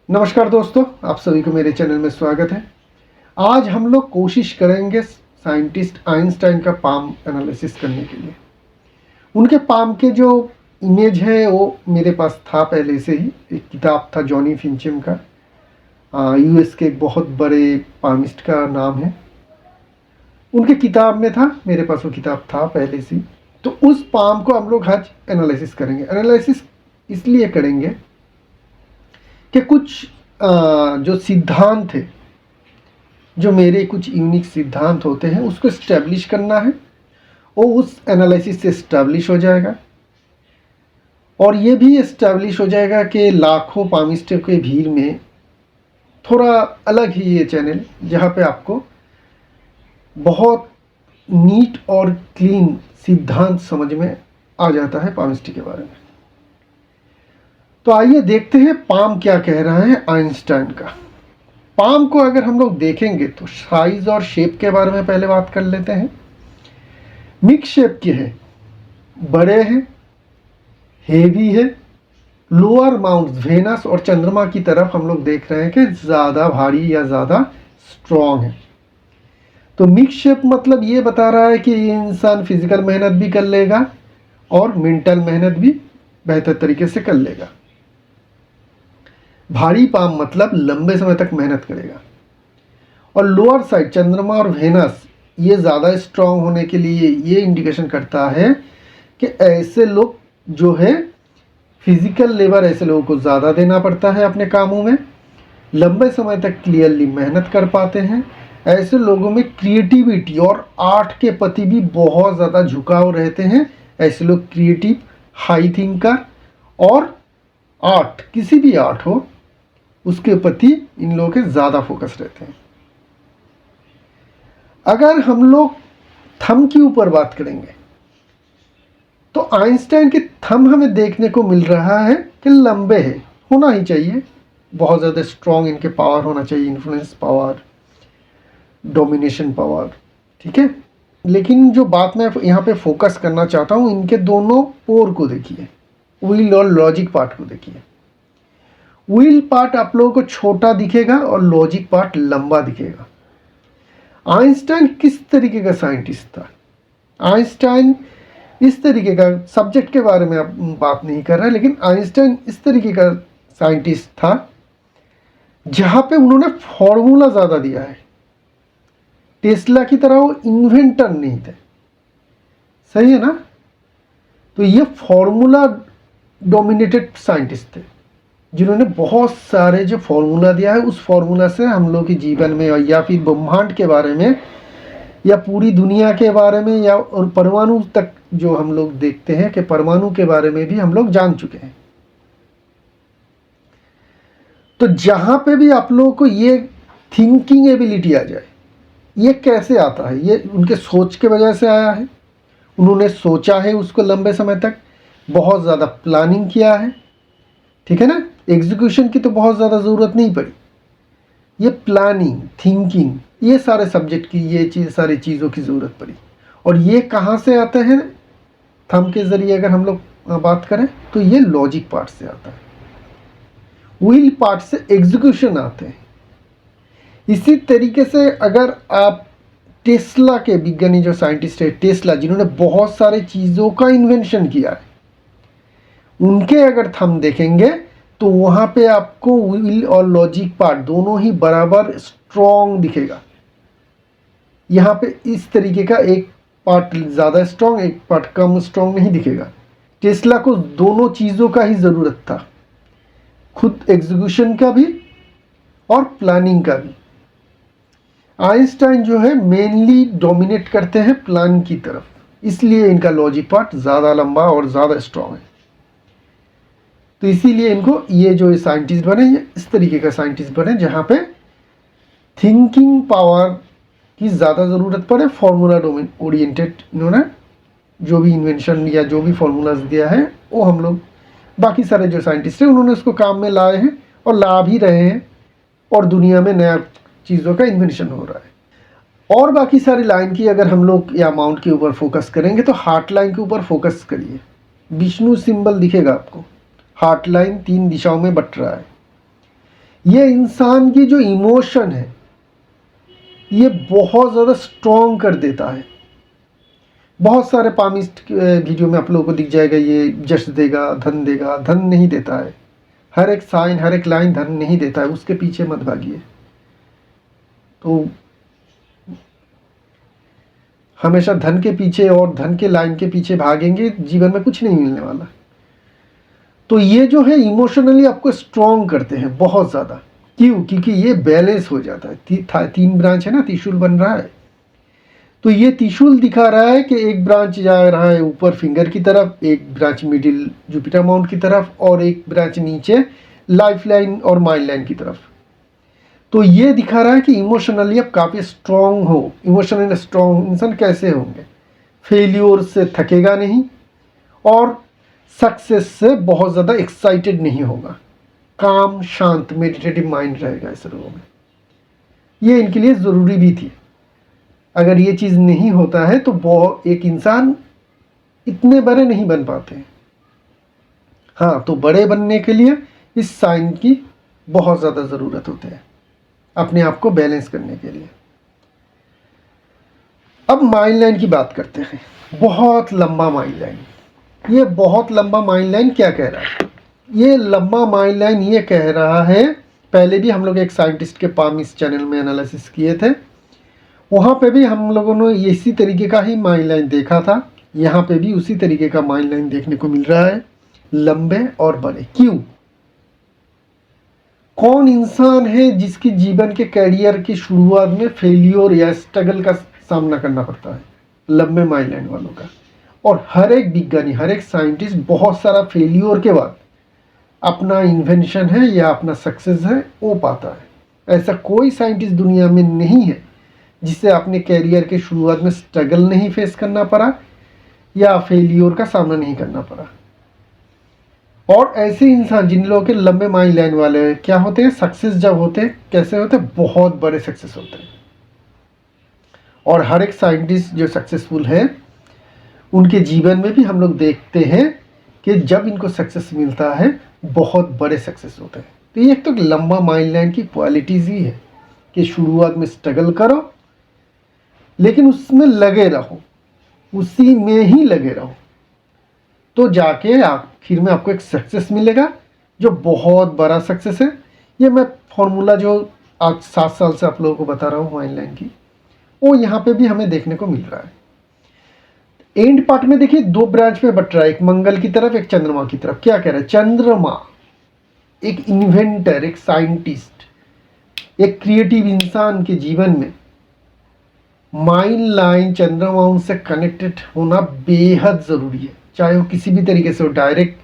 नमस्कार दोस्तों, आप सभी को मेरे चैनल में स्वागत है। आज हम लोग कोशिश करेंगे साइंटिस्ट आइंस्टाइन का पाम एनालिसिस करने के लिए। उनके पाम के जो इमेज है वो मेरे पास था पहले से ही। एक किताब था जॉनी फिंचम का, यूएस के एक बहुत बड़े पामिस्ट का नाम है। उनके किताब में था, मेरे पास वो किताब था पहले से ही। तो उस पाम को हम लोग आज एनालिसिस करेंगे। एनालिसिस इसलिए करेंगे कि कुछ जो सिद्धांत थे, जो मेरे कुछ यूनिक सिद्धांत होते हैं, उसको इस्टेब्लिश करना है। वो उस एनालिसिस से इस्टेब्लिश हो जाएगा और ये भी इस्टेब्लिश हो जाएगा कि लाखों पामिस्टों के भीड़ में थोड़ा अलग ही ये चैनल, जहाँ पे आपको बहुत नीट और क्लीन सिद्धांत समझ में आ जाता है पामिस्ट्री के बारे में। तो आइए देखते हैं पाम क्या कह रहा है आइंस्टाइन का। पाम को अगर हम लोग देखेंगे तो साइज और शेप के बारे में पहले बात कर लेते हैं। मिक्स शेप के हैं, बड़े हैं, हेवी है। लोअर माउंट वेनस और चंद्रमा की तरफ हम लोग देख रहे हैं कि ज़्यादा भारी या ज़्यादा स्ट्रॉन्ग है। तो मिक्स शेप मतलब ये बता रहा है कि ये इंसान फिजिकल मेहनत भी कर लेगा और मेंटल मेहनत भी बेहतर तरीके से कर लेगा। भारी पाम मतलब लंबे समय तक मेहनत करेगा। और लोअर साइड चंद्रमा और वेनस, ये ज़्यादा स्ट्रांग होने के लिए ये इंडिकेशन करता है कि ऐसे लोग जो है फिजिकल लेबर, ऐसे लोगों को ज़्यादा देना पड़ता है अपने कामों में, लंबे समय तक क्लियरली मेहनत कर पाते हैं। ऐसे लोगों में क्रिएटिविटी और आर्ट के प्रति भी बहुत ज़्यादा झुकाव रहते हैं। ऐसे लोग क्रिएटिव, हाई थिंकर और आर्ट, किसी भी आर्ट हो उसके प्रति इन लोगों के ज़्यादा फोकस रहते हैं। अगर हम लोग थंब के ऊपर बात करेंगे तो आइंस्टाइन के थंब हमें देखने को मिल रहा है कि लंबे हैं, होना ही चाहिए। बहुत ज़्यादा स्ट्रॉन्ग इनके पावर होना चाहिए, इन्फ्लुएंस पावर, डोमिनेशन पावर, ठीक है। लेकिन जो बात मैं यहाँ पे फोकस करना चाहता हूँ, इनके दोनों पोर को देखिए, विल और लॉजिक पार्ट को देखिए। विल पार्ट आप लोगों को छोटा दिखेगा और लॉजिक पार्ट लंबा दिखेगा। आइंस्टाइन किस तरीके का साइंटिस्ट था? आइंस्टाइन इस तरीके का, सब्जेक्ट के बारे में आप बात नहीं कर रहे हैं, लेकिन आइंस्टाइन इस तरीके का साइंटिस्ट था जहाँ पे उन्होंने फॉर्मूला ज़्यादा दिया है। टेस्ला की तरह वो इन्वेंटर नहीं थे, सही है ना। तो ये फॉर्मूला डोमिनेटेड साइंटिस्ट थे जिन्होंने बहुत सारे जो फॉर्मूला दिया है, उस फॉर्मूला से हम लोग के जीवन में या फिर ब्रह्मांड के बारे में या पूरी दुनिया के बारे में या और परमाणु तक जो हम लोग देखते हैं कि परमाणु के बारे में भी हम लोग जान चुके हैं। तो जहाँ पे भी आप लोगों को ये थिंकिंग एबिलिटी आ जाए, ये कैसे आता है? ये उनके सोच के वजह से आया है। उन्होंने सोचा है उसको लंबे समय तक, बहुत ज़्यादा प्लानिंग किया है, ठीक है ना। एग्जीक्यूशन की तो बहुत ज़्यादा ज़रूरत नहीं पड़ी। ये प्लानिंग, थिंकिंग, ये सारे सब्जेक्ट की, ये सारी चीज़ों की ज़रूरत पड़ी। और ये कहाँ से आते हैं? थंब के ज़रिए अगर हम लोग बात करें तो ये लॉजिक पार्ट से आता है, विल पार्ट से एग्जीक्यूशन आते हैं। इसी तरीके से अगर आप टेस्ला के विज्ञानी जो साइंटिस्ट है टेस्ला, जिन्होंने बहुत सारे चीज़ों का इन्वेंशन किया है, उनके अगर थंब देखेंगे तो वहाँ पे आपको विल और लॉजिक पार्ट दोनों ही बराबर स्ट्रॉन्ग दिखेगा। यहाँ पे इस तरीके का एक पार्ट ज़्यादा स्ट्रॉन्ग, एक पार्ट कम स्ट्रॉन्ग नहीं दिखेगा। टेस्ला को दोनों चीज़ों का ही ज़रूरत था, खुद एग्जीक्यूशन का भी और प्लानिंग का भी। आइंस्टाइन जो है मेनली डोमिनेट करते हैं प्लान की तरफ, इसलिए इनका लॉजिक पार्ट ज़्यादा लंबा और ज़्यादा स्ट्रॉन्ग है। तो इसीलिए इनको ये जो साइंटिस्ट बने, ये इस तरीके का साइंटिस्ट बने जहाँ पे थिंकिंग पावर की ज़्यादा ज़रूरत पड़े। फॉर्मूला ओरिएंटेड इन्होंने जो भी इन्वेंशन या जो भी फॉर्मूलाज दिया है, वो हम लोग बाकी सारे जो साइंटिस्ट हैं उन्होंने उसको काम में लाए हैं और ला भी रहे हैं, और दुनिया में नया चीज़ों का इन्वेंशन हो रहा है। और बाकी सारी लाइन की अगर हम लोग या अमाउंट के ऊपर फोकस करेंगे तो हार्ट लाइन के ऊपर फोकस करिए। विष्णु सिंबल दिखेगा आपको, हार्ट लाइन 3 दिशाओं में बट रहा है। ये इंसान की जो इमोशन है ये बहुत ज़्यादा स्ट्रॉन्ग कर देता है। बहुत सारे पामिस्ट वीडियो में आप लोगों को दिख जाएगा, ये जश देगा, धन नहीं देता है। हर एक साइन, हर एक लाइन धन नहीं देता है, उसके पीछे मत भागिए। तो हमेशा धन के पीछे और धन के लाइन के पीछे भागेंगे, जीवन में कुछ नहीं मिलने वाला। तो ये जो है इमोशनली आपको स्ट्रॉन्ग करते हैं बहुत ज़्यादा। क्यों? क्योंकि ये बैलेंस हो जाता है। तीन ब्रांच है ना, त्रिशूल बन रहा है। तो ये त्रिशूल दिखा रहा है कि एक ब्रांच जा रहा है ऊपर फिंगर की तरफ, एक ब्रांच मिडिल जुपिटर माउंट की तरफ, और एक ब्रांच नीचे लाइफ लाइन और माइंड लाइन की तरफ। तो ये दिखा रहा है कि इमोशनली आप काफ़ी स्ट्रॉन्ग हो। इमोशनली स्ट्रॉन्ग इंसान कैसे होंगे? फेल्योर से थकेगा नहीं और सक्सेस से बहुत ज़्यादा एक्साइटेड नहीं होगा। काम, शांत, मेडिटेटिव माइंड रहेगा ऐसे लोगों में। ये इनके लिए ज़रूरी भी थी। अगर ये चीज़ नहीं होता है तो एक इंसान इतने बड़े नहीं बन पाते। हाँ, तो बड़े बनने के लिए इस साइन की बहुत ज़्यादा ज़रूरत होती है अपने आप को बैलेंस करने के लिए। अब माइंड लाइन की बात करते हैं। बहुत लंबा माइंड लाइन। ये बहुत लंबा माइंड लाइन क्या कह रहा है? ये लंबा माइंड लाइन ये कह रहा है, पहले भी हम लोग एक साइंटिस्ट के पामिस चैनल में एनालिसिस किए थे, वहाँ पे भी हम लोगों ने इसी तरीके का ही माइंड लाइन देखा था। यहाँ पे भी उसी तरीके का माइंड लाइन देखने को मिल रहा है, लंबे और बड़े। क्यों? कौन इंसान है जिसकी जीवन के कैरियर की शुरुआत में फेलियर या स्ट्रगल का सामना करना पड़ता है? लंबे माइंड लाइन वालों का। और हर एक विज्ञानी, हर एक साइंटिस्ट बहुत सारा फेलियर के बाद अपना इन्वेंशन है या अपना सक्सेस है वो पाता है। ऐसा कोई साइंटिस्ट दुनिया में नहीं है जिसे अपने कैरियर के शुरुआत में स्ट्रगल नहीं फेस करना पड़ा या फेलियर का सामना नहीं करना पड़ा। और ऐसे इंसान जिन लोगों के लंबे माइंड लाइन वाले हैं, क्या होते हैं? सक्सेस जब होते हैं, कैसे होते हैं? बहुत बड़े सक्सेस होते हैं। और हर एक साइंटिस्ट जो सक्सेसफुल है उनके जीवन में भी हम लोग देखते हैं कि जब इनको सक्सेस मिलता है बहुत बड़े सक्सेस होते हैं। तो ये एक तो लंबा माइंड लाइन की क्वालिटीज़ ही है कि शुरुआत में स्ट्रगल करो लेकिन उसमें लगे रहो, उसी में ही लगे रहो, तो जाके आखिर में आपको एक सक्सेस मिलेगा जो बहुत बड़ा सक्सेस है। ये मैं फॉर्मूला जो आज 7 साल से आप लोगों को बता रहा हूँ माइंड लाइन की, वो यहाँ पे भी हमें देखने को मिल रहा है। एंड पार्ट में देखिए 2 ब्रांच में बट रहा है, एक मंगल की तरफ, एक चंद्रमा की तरफ। क्या कह रहा है? चंद्रमा एक इन्वेंटर, एक साइंटिस्ट, एक क्रिएटिव इंसान के जीवन में माइंड लाइन चंद्रमा उनसे कनेक्टेड होना बेहद ज़रूरी है। चाहे वो किसी भी तरीके से हो, डायरेक्ट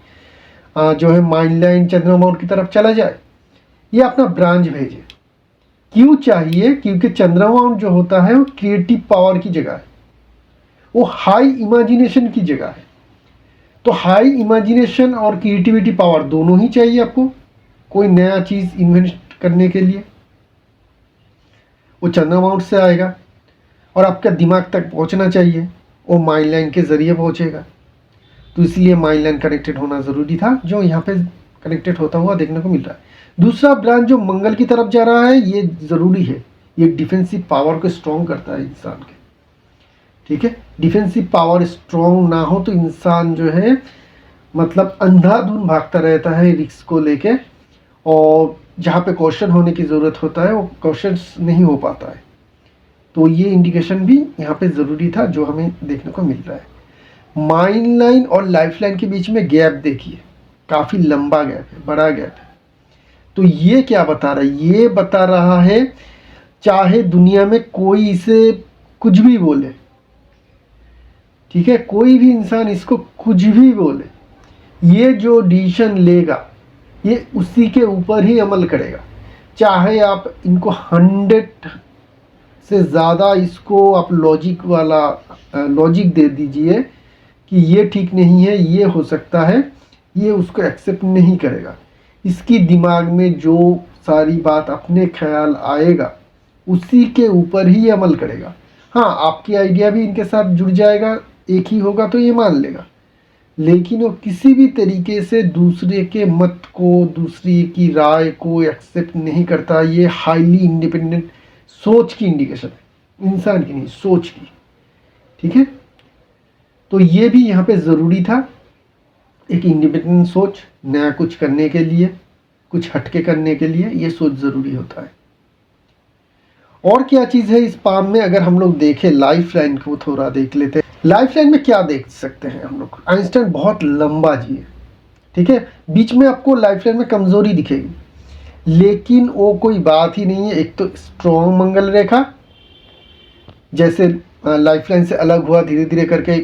जो है माइंड लाइन चंद्रमा की तरफ चला जाए या अपना ब्रांच भेजे। क्यों चाहिए? क्योंकि चंद्रमा जो होता है वो क्रिएटिव पावर की जगह है, वो हाई इमेजिनेशन की जगह है। तो हाई इमेजिनेशन और क्रिएटिविटी पावर दोनों ही चाहिए आपको कोई नया चीज़ इन्वेंट करने के लिए। वो चंद्रमा से आएगा और आपका दिमाग तक पहुंचना चाहिए, वो माइंड लाइन के ज़रिए पहुंचेगा। तो इसलिए माइंड लाइन कनेक्टेड होना ज़रूरी था, जो यहाँ पे कनेक्टेड होता हुआ देखने को मिल रहा है। दूसरा ब्रांच जो मंगल की तरफ जा रहा है ये ज़रूरी है, ये डिफेंसिव पावर को स्ट्रॉन्ग करता है इंसान के। ठीक है, डिफेंसिव पावर स्ट्रॉन्ग ना हो तो इंसान जो है मतलब अंधाधुन भागता रहता है रिस्क को लेके, और जहाँ पे क्वेश्चन होने की ज़रूरत होता है वो क्वेश्चन नहीं हो पाता है। तो ये इंडिकेशन भी यहाँ पे ज़रूरी था जो हमें देखने को मिल रहा है। माइंड लाइन और लाइफ लाइन के बीच में गैप देखिए, काफ़ी लंबा गैप है, बड़ा गैप है। तो ये क्या बता रहा है? ये बता रहा है चाहे दुनिया में कोई इसे कुछ भी बोले, ठीक है, कोई भी इंसान इसको कुछ भी बोले, ये जो डिसीजन लेगा ये उसी के ऊपर ही अमल करेगा। चाहे आप इनको 100 से ज़्यादा इसको आप लॉजिक दे दीजिए कि ये ठीक नहीं है, ये हो सकता है, ये उसको एक्सेप्ट नहीं करेगा। इसकी दिमाग में जो सारी बात अपने ख्याल आएगा उसी के ऊपर ही अमल करेगा। हाँ, आपकी आइडिया भी इनके साथ जुड़ जाएगा, एक ही होगा तो ये मान लेगा, लेकिन वो किसी भी तरीके से दूसरे के मत को, दूसरे की राय को एक्सेप्ट नहीं करता। ये हाईली इंडिपेंडेंट सोच की इंडिकेशन है, इंसान की नहीं, सोच की। ठीक है, तो ये भी यहाँ पे ज़रूरी था, एक इंडिपेंडेंट सोच, नया कुछ करने के लिए, कुछ हटके करने के लिए ये सोच ज़रूरी होता है। और क्या चीज़ है इस पाम में, अगर हम लोग देखें लाइफ लाइन को थोड़ा देख लेते हैं। लाइफ लाइन में क्या देख सकते हैं हम लोग, आइंस्टाइन बहुत लंबा जिए, ठीक है, बीच में आपको लाइफ लाइन में कमज़ोरी दिखेगी, लेकिन वो कोई बात ही नहीं है। एक तो स्ट्रॉन्ग मंगल रेखा, जैसे लाइफ लाइन से अलग हुआ, धीरे धीरे करके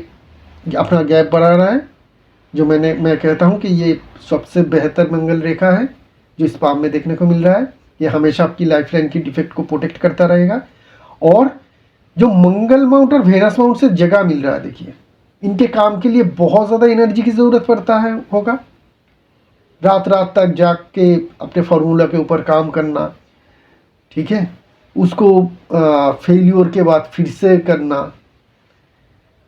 अपना गैप बढ़ा रहा है, जो मैं कहता हूँ कि ये सबसे बेहतर मंगल रेखा है जो इस पाम में देखने को मिल रहा है। ये हमेशा आपकी लाइफ लाइन की डिफेक्ट को प्रोटेक्ट करता रहेगा। और जो मंगल माउंट और वेनस माउंट से जगह मिल रहा है, देखिए इनके काम के लिए बहुत ज़्यादा एनर्जी की ज़रूरत पड़ता है, होगा रात रात तक जाग के अपने फार्मूला के ऊपर काम करना, ठीक है, उसको फेल्योर के बाद फिर से करना,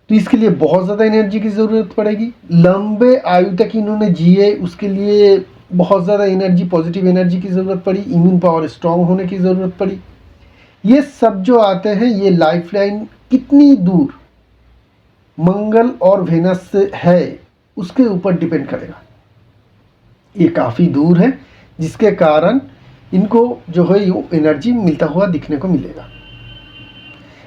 तो इसके लिए बहुत ज़्यादा एनर्जी की ज़रूरत पड़ेगी। लंबे आयु तक इन्होंने जिए, उसके लिए बहुत ज़्यादा एनर्जी, पॉजिटिव एनर्जी की ज़रूरत पड़ी, इम्यून पावर स्ट्रांग होने की ज़रूरत पड़ी। ये सब जो आते हैं, ये लाइफ लाइन कितनी दूर मंगल और वेनस से है उसके ऊपर डिपेंड करेगा। ये काफ़ी दूर है, जिसके कारण इनको जो है ये एनर्जी मिलता हुआ दिखने को मिलेगा।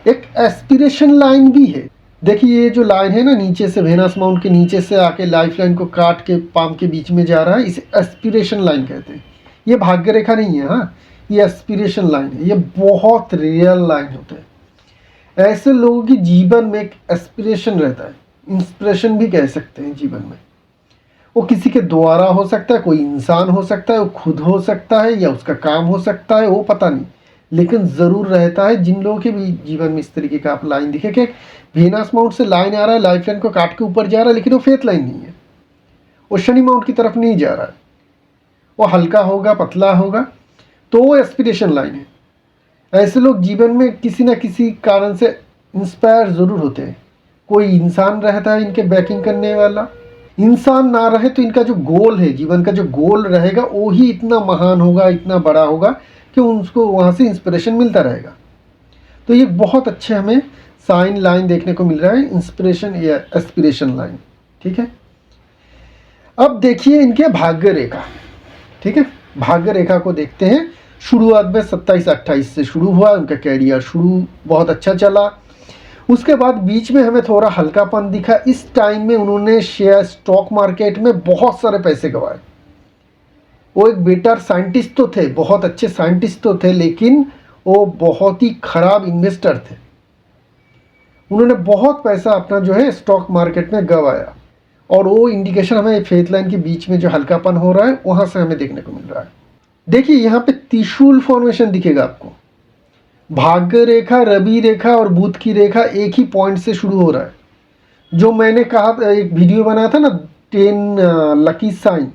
एक एस्पिरेशन लाइन भी है, देखिए ये जो लाइन है ना, नीचे से वेनस माउंट के नीचे से आके लाइफ लाइन को काट के पाम के बीच में जा रहा है, इसे एस्पिरेशन लाइन कहते हैं। ये भाग्य रेखा नहीं है, हाँ, ये एस्पिरेशन लाइन है। ये बहुत रियल लाइन होते हैं। ऐसे लोगों की जीवन में एक एस्पिरेशन रहता है, इंस्पिरेशन भी कह सकते हैं जीवन में। वो किसी के द्वारा हो सकता है, कोई इंसान हो सकता है, वो खुद हो सकता है, या उसका काम हो सकता है, वो पता नहीं, लेकिन ज़रूर रहता है। जिन लोगों के भी जीवन में इस तरीके का आप लाइन दिखे कि वेनस माउंट से लाइन आ रहा है, लाइफ लाइन को काट के ऊपर जा रहा है, लेकिन वो फेथ लाइन नहीं है, वो शनि माउंट की तरफ नहीं जा रहा है, वो हल्का होगा, पतला होगा, तो वो एस्पिरेशन लाइन है। ऐसे लोग जीवन में किसी न किसी कारण से इंस्पायर ज़रूर होते हैं। कोई इंसान रहता है इनके बैकिंग करने वाला, इंसान ना रहे तो इनका जो गोल है, जीवन का जो गोल रहेगा, वो ही इतना महान होगा, इतना बड़ा होगा कि उनको वहाँ से इंस्पिरेशन मिलता रहेगा। तो ये बहुत अच्छे हमें साइन लाइन देखने को मिल रहा है, इंस्पिरेशन या एस्पिरेशन लाइन। ठीक है, अब देखिए इनके भाग्य रेखा। ठीक है, भाग्य रेखा को देखते हैं। शुरुआत में 27-28 से शुरू हुआ, उनका कैरियर शुरू बहुत अच्छा चला। उसके बाद बीच में हमें थोड़ा हल्कापन दिखा। इस टाइम में उन्होंने शेयर स्टॉक मार्केट में बहुत सारे पैसे गंवाए। वो एक बेटर साइंटिस्ट तो थे, बहुत अच्छे साइंटिस्ट तो थे, लेकिन वो बहुत ही खराब इन्वेस्टर थे। उन्होंने बहुत पैसा अपना जो है स्टॉक मार्केट में गंवाया, और वो इंडिकेशन हमें फेथ लाइन के बीच में जो हल्कापन हो रहा है वहाँ से हमें देखने को मिल रहा है। देखिए यहाँ पे त्रिशूल फॉर्मेशन दिखेगा आपको। भाग्य रेखा, रवि रेखा और बुध की रेखा एक ही पॉइंट से शुरू हो रहा है। जो मैंने कहा, एक वीडियो बनाया था ना, 10 लकी साइन,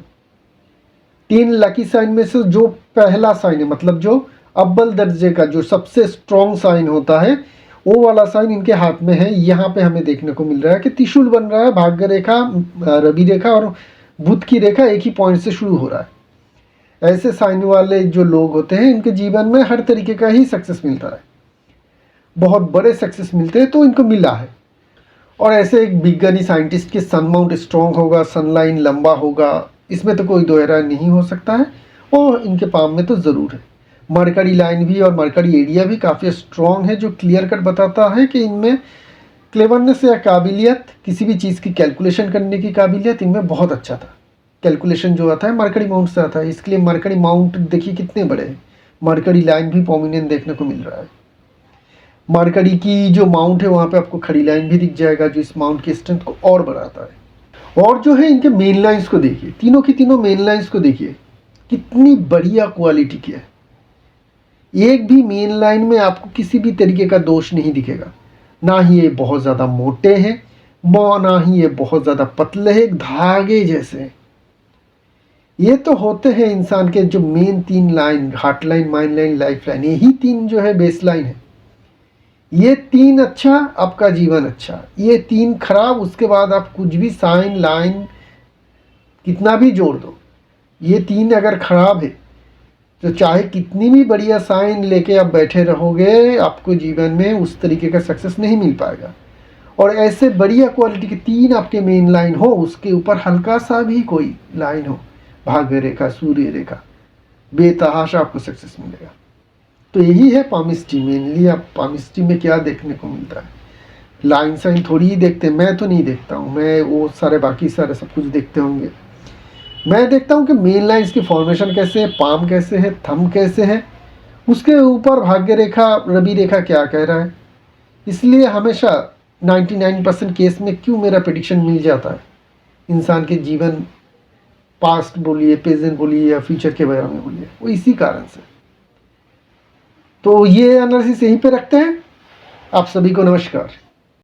10 लकी साइन में से जो पहला साइन है, मतलब जो अव्वल दर्जे का जो सबसे स्ट्रॉन्ग साइन होता है, वो वाला साइन इनके हाथ में है। यहाँ पे हमें देखने को मिल रहा है कि त्रिशूल बन रहा है। भाग्य रेखा, रवि रेखा और बुध की रेखा एक ही पॉइंट से शुरू हो रहा है। ऐसे साइन वाले जो लोग होते हैं, इनके जीवन में हर तरीके का ही सक्सेस मिलता है, बहुत बड़े सक्सेस मिलते हैं, तो इनको मिला है। और ऐसे एक विज्ञानी साइंटिस्ट के सन माउंट स्ट्रॉन्ग होगा, सन लाइन लंबा होगा, इसमें तो कोई दोहरा नहीं हो सकता है, और इनके पाम में तो ज़रूर है। मरकरी लाइन भी और मरकरी एरिया भी काफ़ी स्ट्रॉन्ग है, जो क्लियर कट बताता है कि इनमें क्लेवरनेस या काबिलियत, किसी भी चीज़ की कैलकुलेशन करने की काबिलियत इनमें बहुत अच्छा था। कैलकुलेशन जो आता है मरकरी माउंट से आता है, इसके लिए मरकरी माउंट देखिए कितने बड़े हैं। मरकरी लाइन भी प्रोमिनेंट देखने को मिल रहा है। मरकरी की जो माउंट है वहाँ पे आपको खड़ी लाइन भी दिख जाएगा, जो इस माउंट की स्ट्रेंथ को और बढ़ाता है। और जो है इनके मेन लाइंस को देखिए, तीनों की तीनों मेन लाइंस को देखिए, कितनी बढ़िया क्वालिटी की है। एक भी मेन लाइन में आपको किसी भी तरीके का दोष नहीं दिखेगा। ना ही ये बहुत ज़्यादा मोटे हैं, ना ही ये बहुत ज़्यादा पतले हैं, धागे जैसे। ये तो होते हैं इंसान के जो main 3 line, heart line, mind line, life line, यही 3 जो है बेस लाइन है। ये 3 अच्छा, आपका जीवन अच्छा। ये 3 खराब, उसके बाद आप कुछ भी साइन लाइन कितना भी जोड़ दो, ये 3 अगर खराब है तो चाहे कितनी भी बढ़िया साइन लेके आप बैठे रहोगे, आपको जीवन में उस तरीके का सक्सेस नहीं मिल पाएगा। और ऐसे बढ़िया क्वालिटी के 3 आपके मेन लाइन हो, उसके ऊपर हल्का सा भी कोई लाइन हो, भाग्य रेखा, सूर्य रेखा, बेतहाशा आपको सक्सेस मिलेगा। तो यही है पामिस्ट्री। मेनली आप पामिस्ट्री में क्या देखने को मिलता है, लाइन साइन थोड़ी ही देखते हैं, मैं तो नहीं देखता हूँ, मैं वो सारे बाकी सारे सब कुछ देखते होंगे। मैं देखता हूँ कि मेन लाइन्स की फॉर्मेशन कैसे है, पाम कैसे है, थंब कैसे है, उसके ऊपर भाग्य रेखा, रवि रेखा क्या कह रहा है। इसलिए हमेशा 99% केस में क्यों मेरा प्रेडिक्शन मिल जाता है इंसान के जीवन, पास्ट बोलिए, प्रेजेंट बोलिए या फ्यूचर के बारे में बोलिए, वो इसी कारण से। तो ये एनालिसिस यहीं पे रखते हैं। आप सभी को नमस्कार।